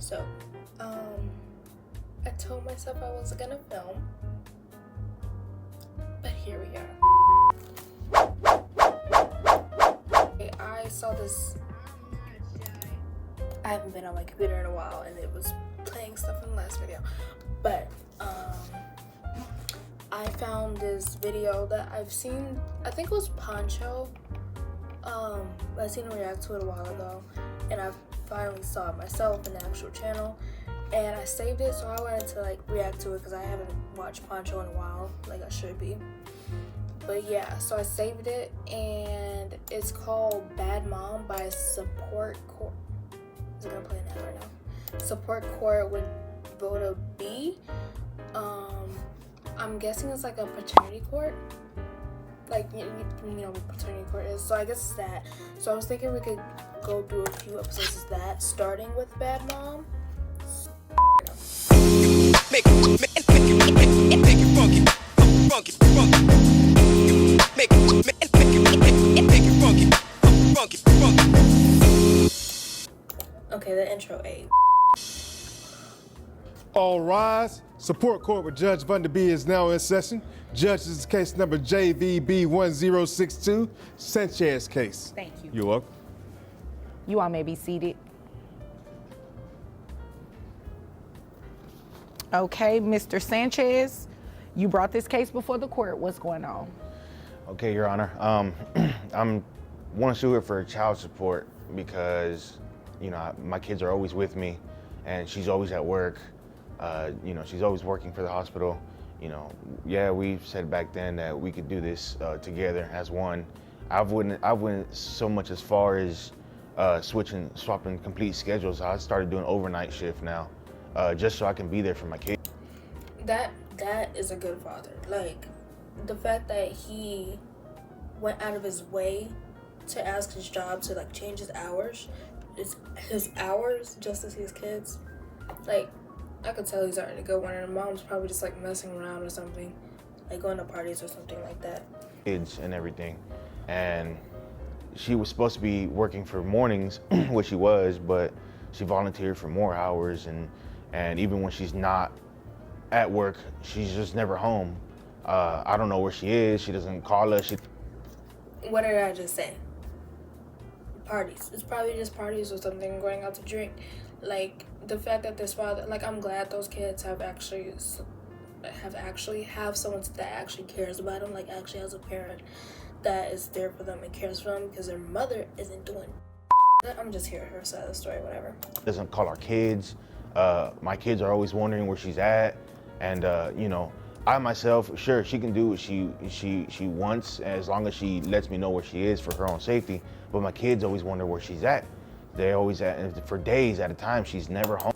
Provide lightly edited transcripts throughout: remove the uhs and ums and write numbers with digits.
So, I told myself I wasn't gonna film, but here we are. I saw this. I haven't been on my computer in a while, and it was playing stuff in the last video. But I found this video that I've seen. I think it was Poncho. I seen him react to it a while ago, and I finally saw it myself in the actual channel, and I saved it, so I wanted to like react to it because I haven't watched Poncho in a while, like I should be. But yeah, so I saved it, and it's called Bad Mom by Support Court. Is it gonna play that right now? Support Court with Voda B. I'm guessing it's like a paternity court. Like, you know what paternity court is. So I guess it's that. So I was thinking we could go through a few episodes of that, starting with Bad Mom. Make it funky, funky, funky. Make it funky, funky. Okay, the intro A. All rise. Support court with Judge Vunda B is now in session. Judge, this is case number JVB1062, Sanchez case. Thank you. You're welcome. You all may be seated. Okay, Mr. Sanchez, you brought this case before the court. What's going on? Okay, Your Honor. I'm want to sue her for child support because, you know, my kids are always with me, and she's always at work. You know, she's always working for the hospital. You know, yeah, we said back then that we could do this together as one. I went so much as far as swapping complete schedules. I started doing overnight shift now, just so I can be there for my kids. That is a good father. Like, the fact that he went out of his way to ask his job to like change his hours just to see his kids. Like, I could tell he's already a good one, and the mom's probably just like messing around or something, like going to parties or something like that. Kids and everything, and she was supposed to be working for mornings, which she was, but she volunteered for more hours, and even when she's not at work, she's just never home. I don't know where she is. She doesn't call us. What did I just say? Parties. It's probably just parties or something, going out to drink. Like, the fact that this father, like, I'm glad those kids have someone that actually cares about them, like actually has a parent that is there for them and cares for them, because their mother isn't doing. I'm just hearing her side of the story, whatever. Doesn't call our kids. My kids are always wondering where she's at, and you know, I myself, sure, she can do what she wants as long as she lets me know where she is for her own safety. But my kids always wonder where she's at. They're always at for days at a time. She's never home.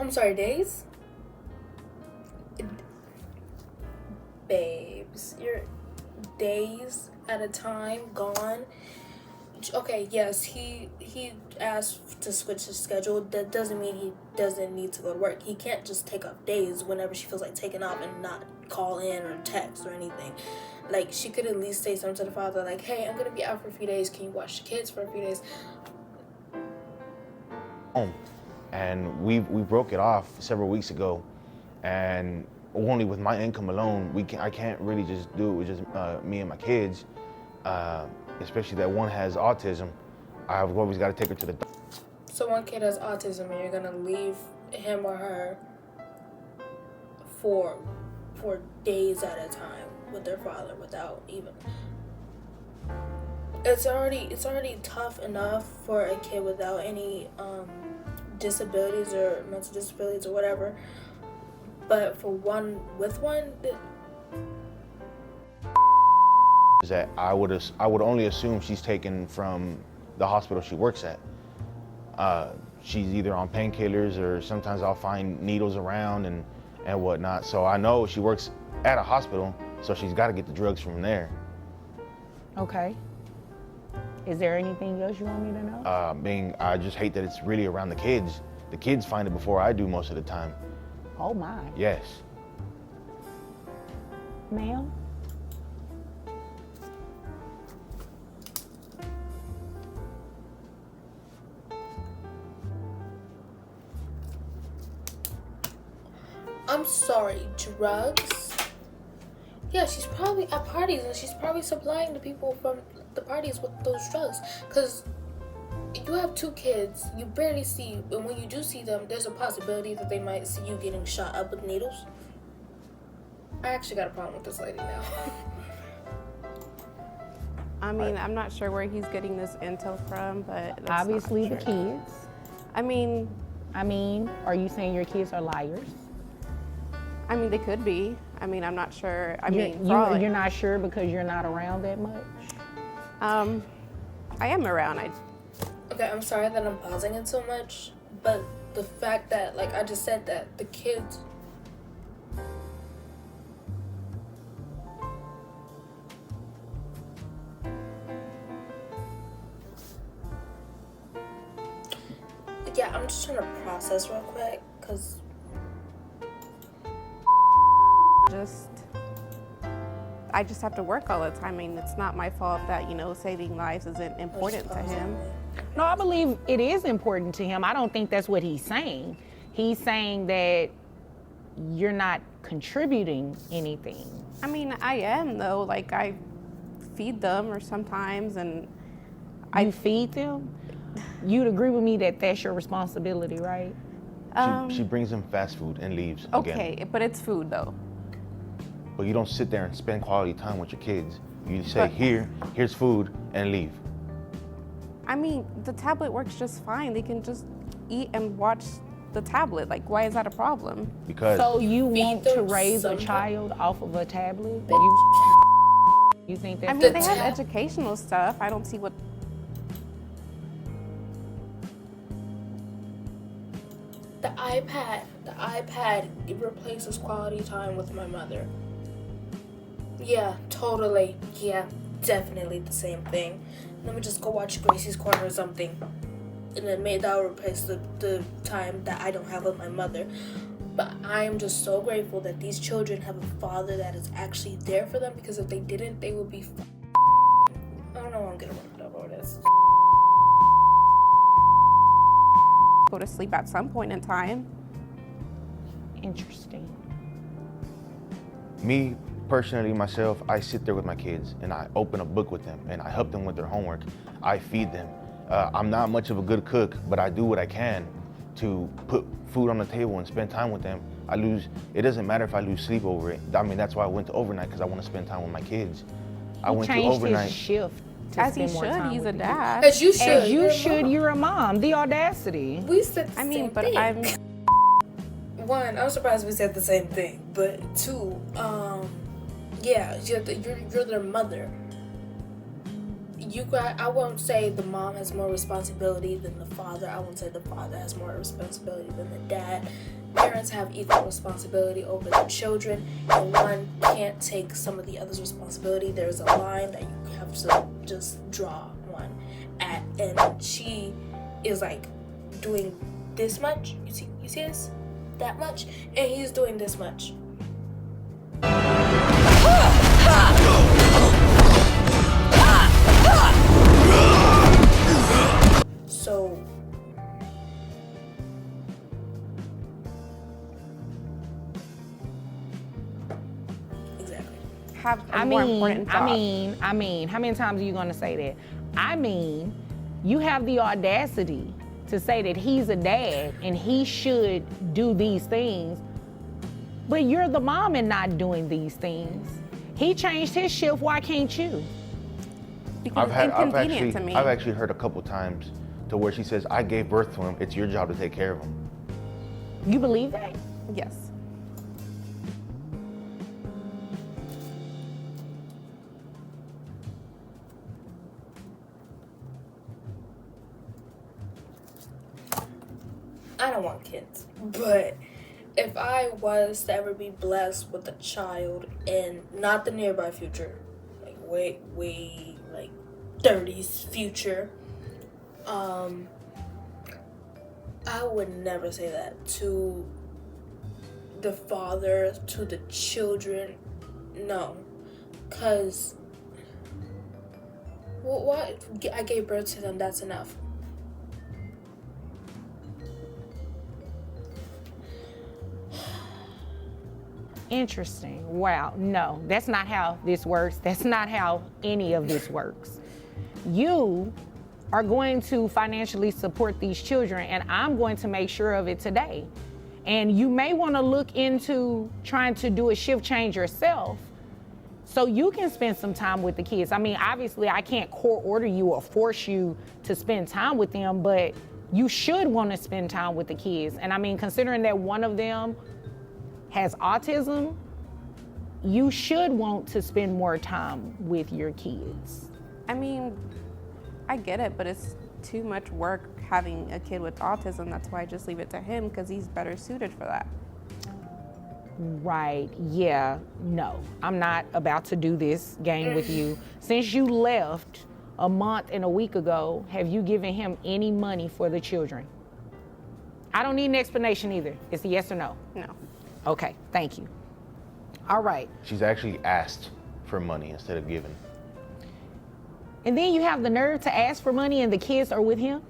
I'm sorry, days? Babes, you're days at a time gone. Okay, yes, he asked to switch his schedule. That doesn't mean he doesn't need to go to work. He can't just take off days whenever she feels like taking off and not call in or text or anything. Like, she could at least say something to the father, like, hey, I'm gonna be out for a few days. Can you watch the kids for a few days? Home, and we broke it off several weeks ago, and only with my income alone, I can't really just do it with just me and my kids, especially that one has autism. I've always got to take her to the doctor. So one kid has autism, and you're gonna leave him or her for days at a time with their father without even. It's already tough enough for a kid without any disabilities or mental disabilities or whatever, but for one with one, Is that I would only assume she's taken from the hospital she works at. She's either on painkillers, or sometimes I'll find needles around and whatnot. So I know she works at a hospital, so she's got to get the drugs from there. Okay. Is there anything else you want me to know? I just hate that it's really around the kids. The kids find it before I do most of the time. Oh my. Yes. Ma'am? I'm sorry, drugs? Yeah, she's probably at parties and she's probably supplying the people from the parties with those drugs. Because you have 2 kids, you barely see, and when you do see them, there's a possibility that they might see you getting shot up with needles. I actually got a problem with this lady now. I mean, I'm not sure where he's getting this intel from, but that's Obviously, the not true. kids. I mean, Are you saying your kids are liars? they could be. I mean, I'm not sure. You're not sure because you're not around that much? I am around. Okay, I'm sorry that I'm pausing it so much, but the fact that, like I just said, that the kids. Yeah, I'm just trying to process real quick, because I just have to work all the time. I mean, it's not my fault that, saving lives isn't important to him. No, I believe it is important to him. I don't think that's what he's saying. He's saying that you're not contributing anything. I mean, I am, though. Like, I feed them or sometimes, and You feed them? You'd agree with me that that's your responsibility, right? She brings them fast food and leaves again. okay, but it's food, though. But you don't sit there and spend quality time with your kids. You say, But- here's food, and leave. I mean, the tablet works just fine. They can just eat and watch the tablet. Like, why is that a problem? Because So you want to them raise a something? child off of a tablet? You think that's I mean, they The have tab- educational stuff. I don't see what. the iPad, it replaces quality time with my mother. Yeah, totally. Yeah, definitely the same thing. Let me just go watch Gracie's Corner or something. And then that will replace the time that I don't have with my mother. But I am just so grateful that these children have a father that is actually there for them, because if they didn't, they would be I don't know why I'm getting worked up over this. Go to sleep at some point in time. interesting? me, personally, myself, I sit there with my kids and I open a book with them and I help them with their homework. I feed them. I'm not much of a good cook, but I do what I can to put food on the table and spend time with them. It doesn't matter if I lose sleep over it. I mean, that's why I went to overnight, because I want to spend time with my kids. I went to Changed overnight. his shift to As he spend more should. time He's with a you. dad. As you should. As you You're a should, mom. you're a mom. The audacity. We said the I mean, same but thing. I'm. One, I'm surprised we said the same thing. But 2, yeah, you're their mother. I won't say the mom has more responsibility than the father. I won't say the father has more responsibility than the dad. Parents have equal responsibility over their children, and one can't take some of the other's responsibility. There's a line that you have to just draw one at, and she is like doing this much. You see this? That much, and he's doing this much. So Have a I more mean, important job. I mean, how many times are you going to say that? I mean, you have the audacity to say that he's a dad and he should do these things, but you're the mom and not doing these things. He changed his shift, why can't you? Because it's inconvenient to me. I've actually heard a couple times to where she says, I gave birth to him, it's your job to take care of him. You believe that? Yes. I don't want kids, but if I was to ever be blessed with a child in not the nearby future, like way like 30s future, I would never say that to the father, to the children. No, cause what I gave birth to them. That's enough. interesting. Wow, no, that's not how this works. That's not how any of this works. You are going to financially support these children, and I'm going to make sure of it today. And you may want to look into trying to do a shift change yourself so you can spend some time with the kids. I mean, obviously, I can't court order you or force you to spend time with them, but you should want to spend time with the kids. And I mean, considering that one of them has autism, you should want to spend more time with your kids. I mean, I get it, but it's too much work having a kid with autism. That's why I just leave it to him, because he's better suited for that. Right, yeah, no. I'm not about to do this game with you. Since you left a month and a week ago, have you given him any money for the children? I don't need an explanation either. It's a yes or no. No. Okay, thank you. All right. She's actually asked for money instead of giving. And then you have the nerve to ask for money and the kids are with him?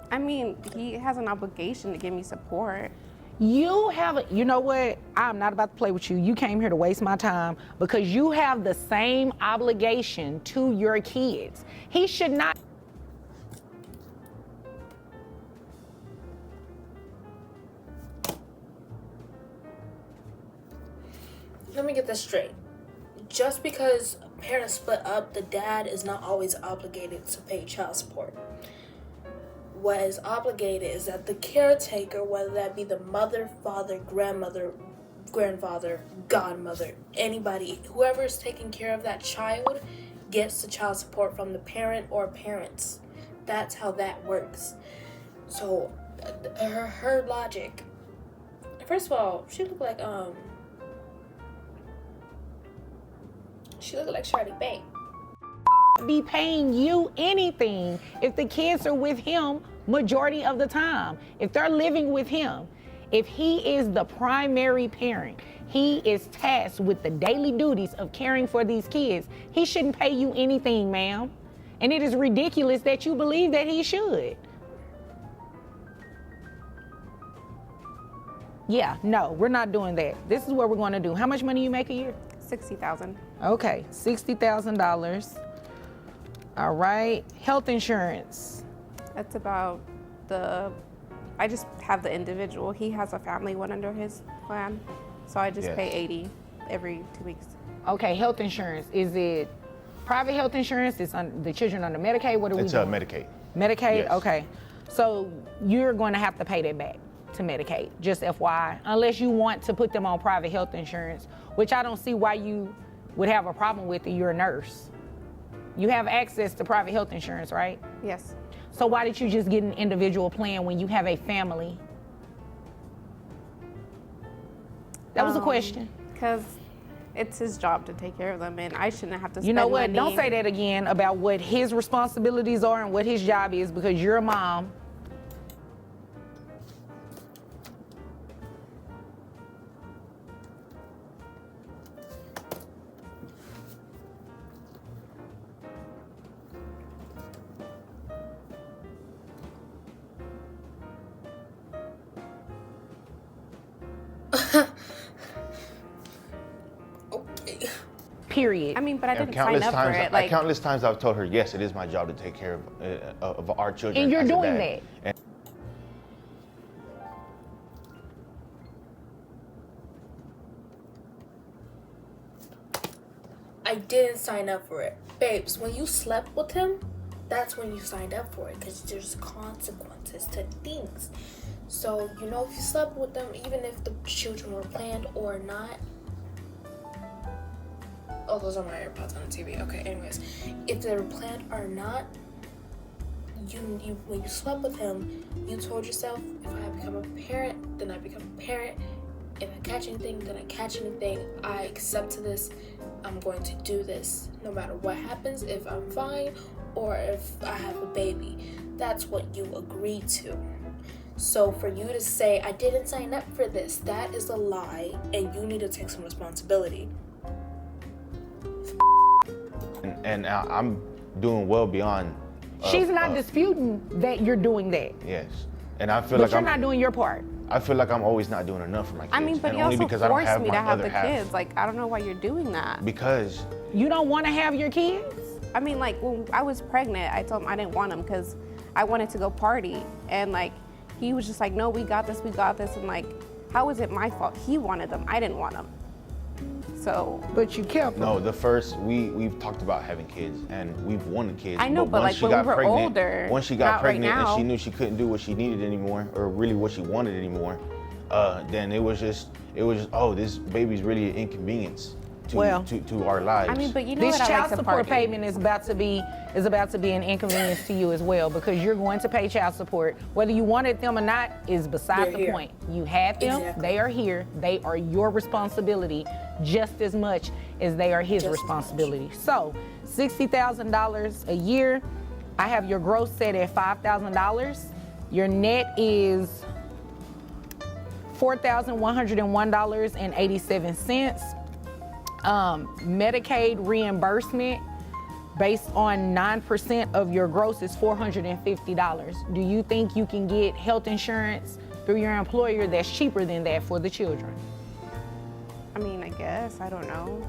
I mean, he has an obligation to give me support. You know what? I'm not about to play with you. You came here to waste my time because you have the same obligation to your kids. He should not. Let me get this straight. Just because parents split up, the dad is not always obligated to pay child support. What is obligated is that the caretaker, whether that be the mother, father, grandmother, grandfather, godmother, anybody, whoever is taking care of that child, gets the child support from the parent or parents. That's how that works. So, her logic. First of all, she looked like Charlie Bay. Be paying you anything if the kids are with him majority of the time. If they're living with him, if he is the primary parent, he is tasked with the daily duties of caring for these kids. He shouldn't pay you anything, ma'am. And it is ridiculous that you believe that he should. Yeah, no, we're not doing that. This is what we're going to do. How much money you make a year? $60,000. Okay, $60,000. All right, health insurance. That's about I just have the individual. He has a family one under his plan. So I just pay $80 every 2 weeks. Okay, health insurance. Is it private health insurance? Is the children under Medicaid? What are we doing? It's Medicaid. Medicaid? Yes. Okay. So you're going to have to pay that back to Medicaid, just FYI, unless you want to put them on private health insurance, which I don't see why you would have a problem with it. You're a nurse. You have access to private health insurance, right? Yes. So why did you just get an individual plan when you have a family? That was a question. Because it's his job to take care of them, and I shouldn't have to spend You know what? money. Don't say that again about what his responsibilities are and what his job is, because you're a mom. Okay. Period. I mean, but I didn't sign up for it. Like, countless times I've told her, yes, it is my job to take care of our children. And you're as a doing dad. that. I didn't sign up for it. Babes, when you slept with him, that's when you signed up for it, because there's consequences to things. So, if you slept with them, even if the children were planned or not. Oh, those are my AirPods on the TV. Okay, anyways. If they were planned or not, when you slept with him, you told yourself, if I become a parent, then I become a parent. If I catch anything, then I catch anything. I accept to this. I'm going to do this no matter what happens, if I'm fine or if I have a baby. That's what you agreed to. So for you to say, I didn't sign up for this, that is a lie, and you need to take some responsibility. And I'm doing well beyond. She's not disputing that you're doing that. Yes. And I feel But like you're I'm not doing your part. I feel like I'm always not doing enough for my kids. I mean, but and you only also because I don't forced have me my to have other the half. kids. Like, I don't know why you're doing that. Because You don't want to have your kids? I mean, like, when I was pregnant, I told him I didn't want him because I wanted to go party. And, like, he was just like, no, we got this. And, like, how is it my fault? He wanted them. I didn't want them. So. But you kept them. no, we've talked about having kids and we've wanted kids. I know, but, once like, she when got we were pregnant, older, once she got not right pregnant and now. she knew she couldn't do what she needed anymore, or really what she wanted anymore, then it was just, oh, this baby's really an inconvenience to our lives. I mean, but you know This what I child like to support party. payment is about to be an inconvenience to you as well, because you're going to pay child support. Whether you wanted them or not is beside They're the here. point. You had them, Exactly. they are here, they are your responsibility just as much as they are his Just as responsibility. So, $60,000 a year. I have your gross set at $5,000. Your net is $4,101.87. Medicaid reimbursement based on 9% of your gross is $450. Do you think you can get health insurance through your employer that's cheaper than that for the children? I mean, I guess. I don't know.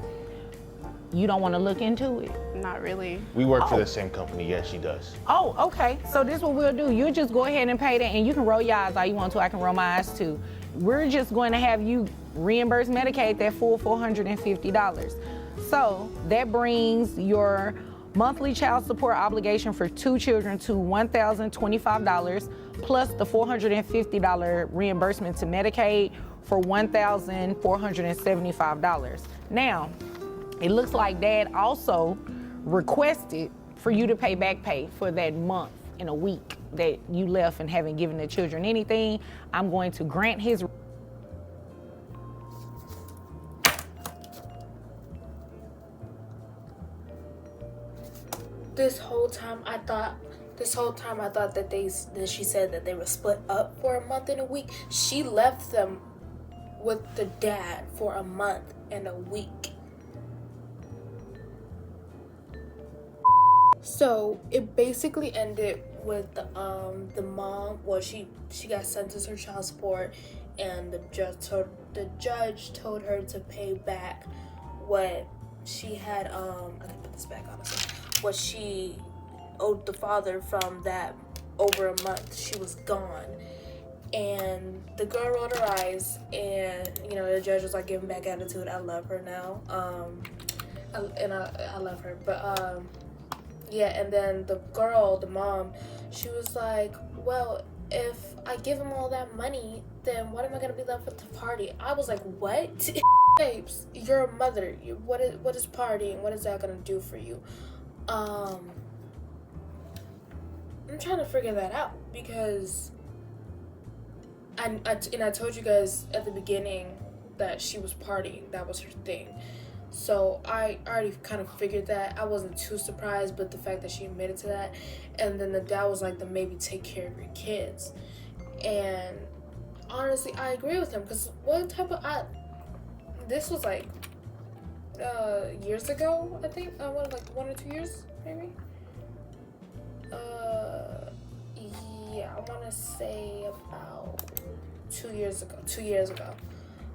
You don't want to look into it? Not really. we work for the same company. Yes, she does. Oh, okay. So this is what we'll do. You just go ahead and pay that, and you can roll your eyes all you want to. I can roll my eyes too. We're just going to have you reimburse Medicaid that full $450. So that brings your monthly child support obligation for 2 children to $1,025 plus the $450 reimbursement to Medicaid for $1,475. Now, it looks like Dad also requested for you to pay back pay for that month in a week that you left and haven't given the children anything. I'm going to grant his. This whole time I thought that she said that they were split up for a month and a week. She left them with the dad for a month and a week. So it basically ended with the mom. Well, she got sentenced her child support, and the judge told her to pay back what she had. I can put this back honestly. What she owed the father from that over a month. She was gone. And the girl rolled her eyes, and the judge was like giving back attitude. I love her now. I love her, but yeah. And then the girl, the mom, she was like, well, if I give him all that money, then what am I gonna be left with to party? I was like, what? Babes, you're a mother. What is partying? What is that gonna do for you? I'm trying to figure that out, because I told you guys at the beginning that she was partying. That was her thing. So I already kind of figured that. I wasn't too surprised, but the fact that she admitted to that, and then the dad was like, then maybe take care of your kids. And honestly, I agree with him, because what type of this was like years ago, I think. What, like 1 or 2 years, maybe? Yeah, I want to say about 2 years ago. 2 years ago.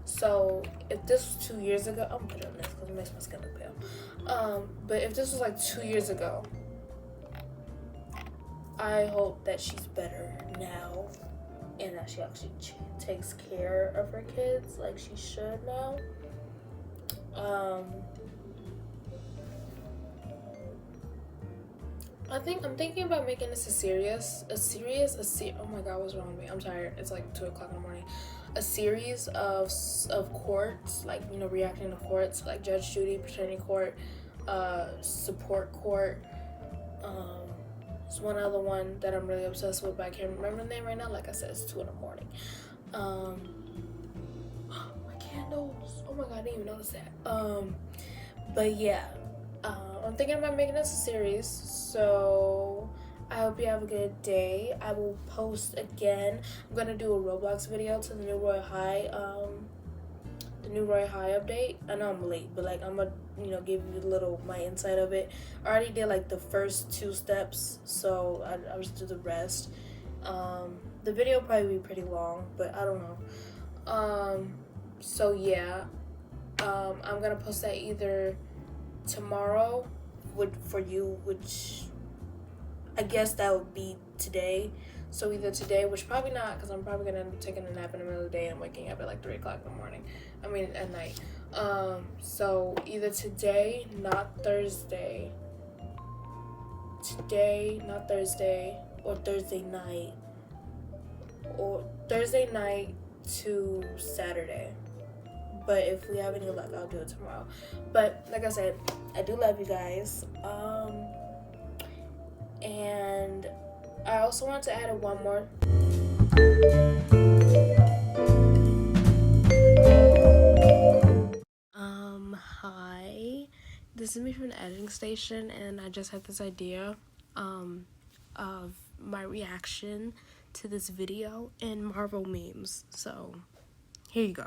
So if this was 2 years ago, I'm putting on this because it makes my skin look pale. But if this was like 2 years ago, I hope that she's better now, and that she actually takes care of her kids like she should now. I'm thinking about making this a series. Oh my god, what's wrong with me? I'm tired. It's like 2:00 in the morning. A series of courts, like, reacting to courts, like Judge Judy, paternity court, support court. There's one other one that I'm really obsessed with, but I can't remember the name right now. Like I said, it's 2 in the morning. My candles. Oh my god, I didn't even notice that. But yeah, I'm thinking about making this a series. So I hope you have a good day. I will post again. I'm gonna do a Roblox video to the new Royal High, update. I know I'm late, but like I'm gonna, give you a little my insight of it. I already did like the first 2 steps, so I'll just do the rest. the video will probably be pretty long, but I don't know. So yeah, I'm gonna post that either tomorrow for you, which I guess that would be today. So either today, which probably not, because I'm probably gonna end up taking a nap in the middle of the day and waking up at like 3 o'clock in the morning. I mean at night. So either today, not Thursday. Today, not Thursday, or Thursday night. Or Thursday night to Saturday. But if we have any luck, I'll do it tomorrow. But like I said, I do love you guys. And I also want to add one more. Hi. This is me from the editing station, and I just had this idea of my reaction to this video in Marvel memes. So here you go.